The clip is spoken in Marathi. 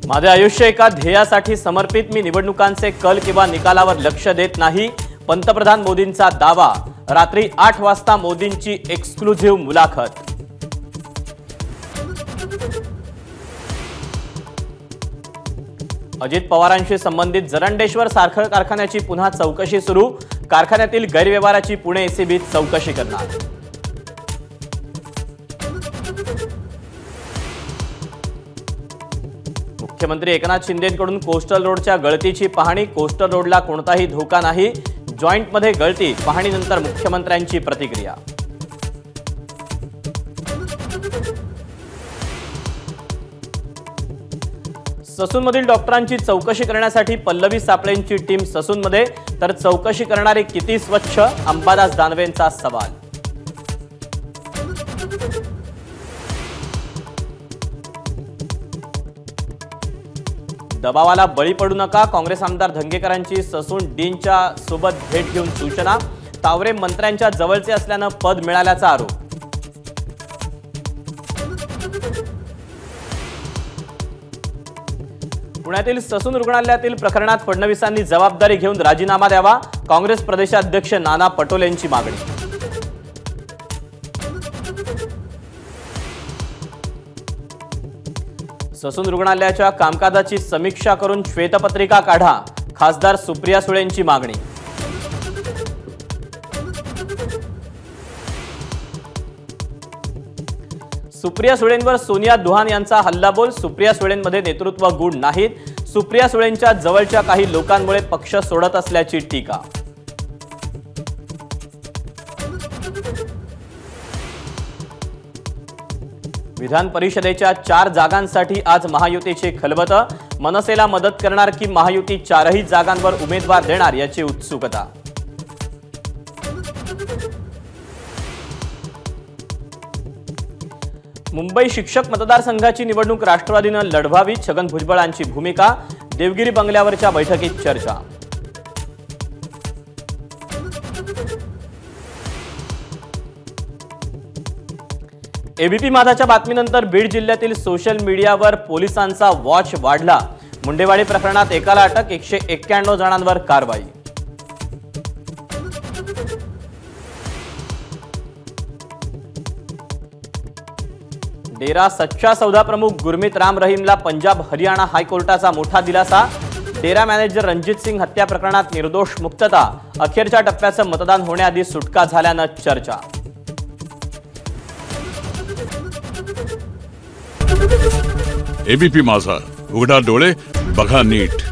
माझे आयुष्य एका ध्येयासाठी समर्पित, मी निवडणुकांचे कल किंवा निकालावर लक्ष देत नाही, पंतप्रधान मोदींचा दावा। रात्री 8 वाजता मोदींची एक्सक्लुझिव्ह मुलाखत। अजित पवारांशी संबंधित जरंडेश्वर साखर कारखान्याची पुन्हा चौकशी सुरू, कारखान्यातील गैरव्यवहाराची पुणे एसीबी चौकशी करणार। मुख्यमंत्री एकनाथ शिंदेंकडून कोस्टल रोडच्या गळतीची पाहणी, कोस्टल रोडला कोणताही धोका नाही, जॉइंटमध्ये गळती, पाहणीनंतर मुख्यमंत्र्यांची प्रतिक्रिया। ससूनमधील डॉक्टरांची चौकशी करण्यासाठी पल्लवी सापळेंची टीम ससूनमध्ये, तर चौकशी करणारे किती स्वच्छ, अंबादास दानवेंचा सवाल। दबावाला बळी पडू नका, काँग्रेस आमदार धंगेकरांची ससून डीनच्या सोबत भेट घेऊन सूचना, तावरे मंत्र्यांच्या जवळचे असल्यानं पद मिळाल्याचा आरोप। पुण्यातील ससून रुग्णालयातील प्रकरणात फडणवीसांनी जबाबदारी घेऊन राजीनामा द्यावा, काँग्रेस प्रदेशाध्यक्ष नाना पटोलेंची मागणी। ससून रुग्णालयाच्या कामकाजाची समीक्षा करून श्वेतपत्रिका काढा, खासदार सुप्रिया सुळेंची मागणी। सुप्रिया सुळेंवर सोनिया दुहान यांचा हल्लाबोल, सुप्रिया सुळेंमध्ये नेतृत्व गुण नाहीत, सुप्रिया सुळेंच्या जवळच्या काही लोकांमुळे पक्ष सोडत असल्याची टीका। विधान परिषदेच्या 4 जागांसाठी आज महायुतीची खलबत, मनसेला मदत करणार की महायुती 4ही जागांवर उमेदवार देणार याची उत्सुकता। मुंबई शिक्षक मतदारसंघाची निवडणूक राष्ट्रवादीनं लढवावी, छगन भुजबळांची भूमिका, देवगिरी बंगल्यावरच्या बैठकीत चर्चा। एबीपी माझाच्या बातमीनंतर बीड जिल्ह्यातील सोशल मीडियावर पोलिसांचा वॉच वाढला, मुंडेवाडी प्रकरणात एकाला अटक, 191 जणांवर कारवाई। डेरा सच्चा सौदा प्रमुख गुरमीत राम रहीमला पंजाब हरियाणा हायकोर्टाचा मोठा दिलासा, डेरा मॅनेजर रणजित सिंग हत्या प्रकरणात निर्दोष मुक्तता, अखेरच्या टप्प्याचं मतदान होण्याआधी सुटका झाल्यानं चर्चा। एबीपी माझा, उघडा डोळे बघा नीट।